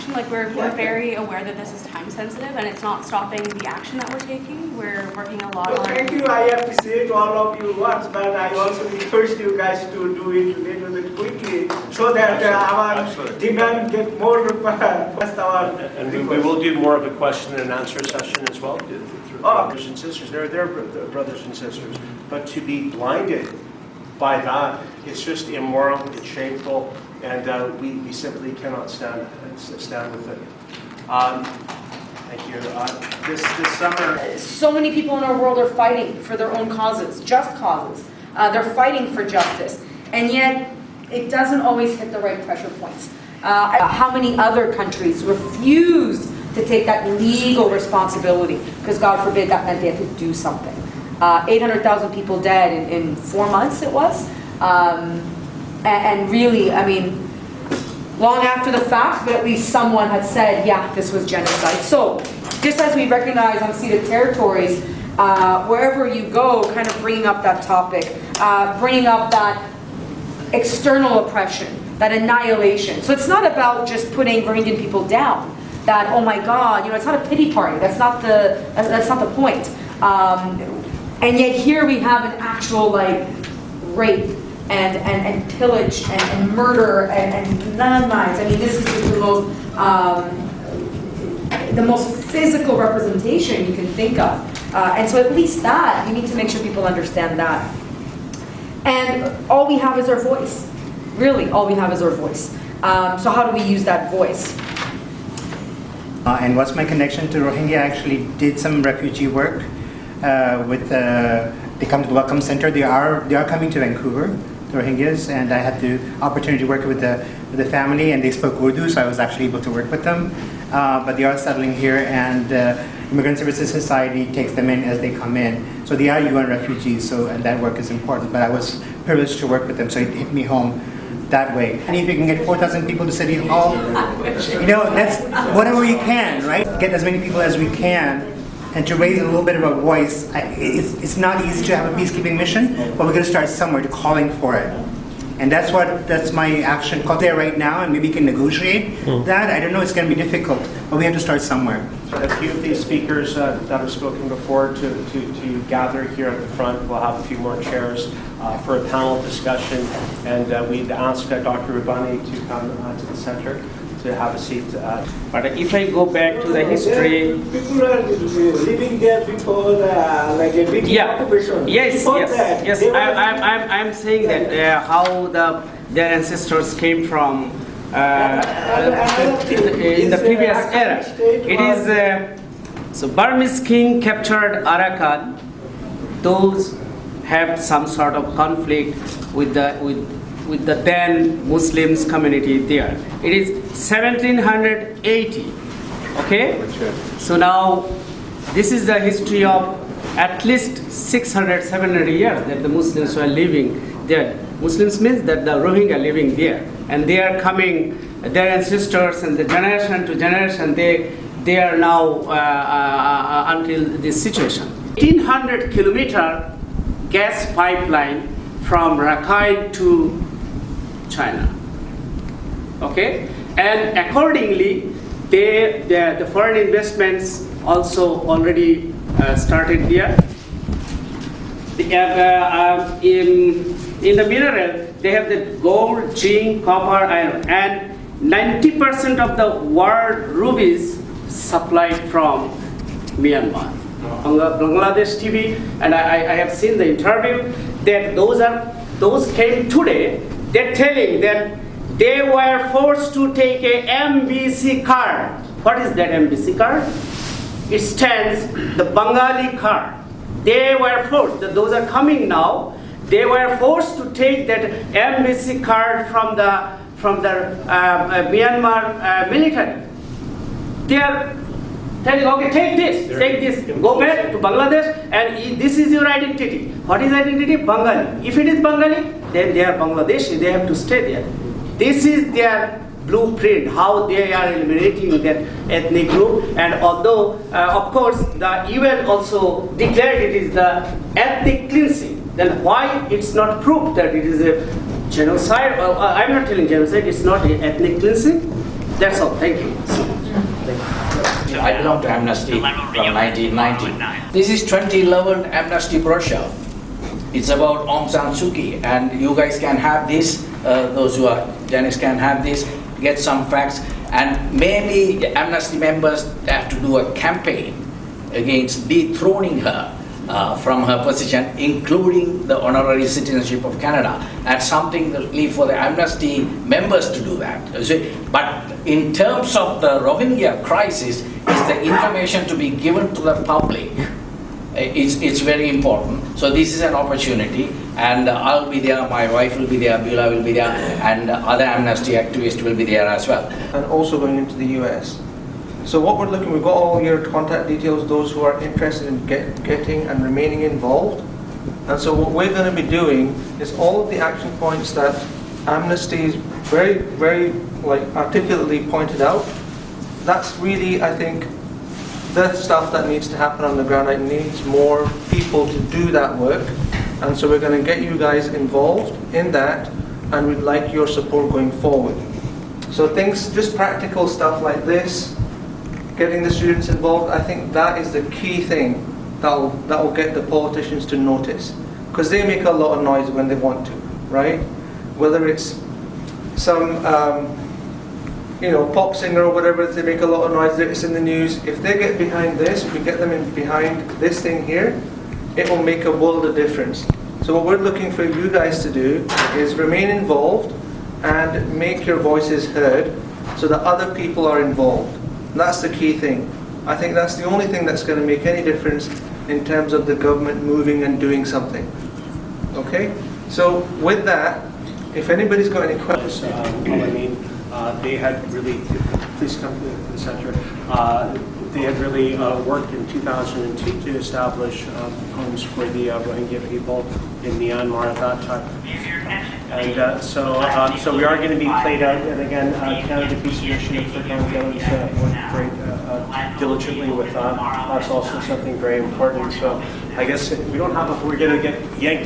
action. Like we're very aware that this is time sensitive and it's not stopping the action that we're taking. We're working a lot on. Thank you. I appreciate all of you once, but I also request you guys to do it a little bit quickly so that our demand get more past our. And we will do more of a question and answer session as well. Brothers and sisters, they're brothers and sisters. But to be blinded by that, it's just immoral, it's shameful, and we simply cannot stand with it. Thank you. This summer... So many people in our world are fighting for their own causes, just causes. They're fighting for justice, and yet it doesn't always hit the right pressure points. How many other countries refused to take that legal responsibility because, God forbid, that meant they had to do something. 800,000 people dead in 4 months it was. And really, I mean, long after the fact, but at least someone had said, yeah, this was genocide. So, just as we recognize unceded territories, wherever you go, kind of bringing up that topic, bringing up that external oppression, that annihilation. So it's not about just putting Rohingya people down. That, oh my God, you know, it's not a pity party. That's not the point. And yet here we have an actual like rape and pillage and murder and landmines. I mean, this is just the most physical representation you can think of. And so at least that, you need to make sure people understand that. And all we have is our voice. Really, all we have is our voice. So how do we use that voice? And what's my connection to Rohingya? I actually did some refugee work with they come to the Welcome Center. They are coming to Vancouver, the Rohingyas, and I had the opportunity to work with the family, and they spoke Urdu, so I was actually able to work with them. But they are settling here, and Immigrant Services Society takes them in as they come in. So they are UN refugees, so and that work is important. But I was privileged to work with them, so it hit me home that way. And if you can get 4,000 people to City Hall, you know, that's whatever you can, right? Get as many people as we can, and to raise a little bit of a voice. It's not easy to have a peacekeeping mission, but we're going to start somewhere, to calling for it. And that's my action called there right now, and maybe we can negotiate that. I don't know, it's going to be difficult, but we have to start somewhere. A few of these speakers that have spoken before to gather here at the front. We'll have a few more chairs for a panel discussion, and we'd ask Dr. Rubani to come to the center to have a seat. But if I go back to the history, people are living there before like a big occupation. Yes. I'm saying that how their ancestors came from in the previous era. It is so Burmese king captured Arakan. Those have some sort of conflict with the then Muslims community there. It is 1780. Okay? So now this is the history of at least 600, 700 years that the Muslims were living there. Muslims means that the Rohingya living there. And they are coming, their ancestors and the generation to generation, they are now until this situation. 1800 kilometer gas pipeline from Rakhine to China. Okay? And accordingly, the foreign investments also already started there. In the mineral, they have the gold, zinc, copper, iron, and 90% of the world rubies supplied from Myanmar. Bangladesh TV, and I have seen the interview that those came today. They're telling that they were forced to take a MBC card. What is that MBC card? It stands the Bengali card. They were forced. Those are coming now. They were forced to take that MBC card from the Myanmar military. They are telling, okay, take this, go back to Bangladesh, and this is your identity. What is identity? Bengali. If it is Bengali, then they are Bangladeshi. They have to stay there. This is their blueprint, how they are eliminating that ethnic group. And although, of course, the UN also declared it is the ethnic cleansing, then why it's not proved that it is a genocide? I'm not telling genocide, it's not ethnic cleansing. That's all. Thank you. I belong to Amnesty from 1990. This is 2011 Amnesty brochure. It's about Aung San Suu Kyi, and you guys can have this, those who are journalists can have this, get some facts, and maybe the Amnesty members have to do a campaign against dethroning her from her position, including the honorary citizenship of Canada. That's something that leave for the Amnesty members to do that. You see? But in terms of the Rohingya crisis, is the information to be given to the public. It's very important. So this is an opportunity, and I'll be there, my wife will be there, Beulah will be there, and other Amnesty activists will be there as well. And also going into the US. So what we're looking, we've got all your contact details, those who are interested in getting and remaining involved. And so what we're going to be doing is all of the action points that Amnesty's very articulately pointed out. That's really, I think, the stuff that needs to happen on the ground. It needs more people to do that work. And so we're going to get you guys involved in that, and we'd like your support going forward. So things, just practical stuff like this, getting the students involved, I think that is the key thing that will get the politicians to notice. Because they make a lot of noise when they want to, right? Whether it's some pop singer or whatever, they make a lot of noise, it's in the news. If they get behind this, if we get them in behind this thing here, it will make a world of difference. So what we're looking for you guys to do is remain involved and make your voices heard so that other people are involved. And that's the key thing. I think that's the only thing that's going to make any difference in terms of the government moving and doing something. Okay? So with that, if anybody's got any questions. They had really, please come to the center. They had really worked in 2002 to establish homes for the Rohingya people in Myanmar at that time. And so we are going to be played out. And again, Canada Peace Initiative for accountability worked very diligently with that. That's also something very important. So I guess we don't have, we're going to get yanked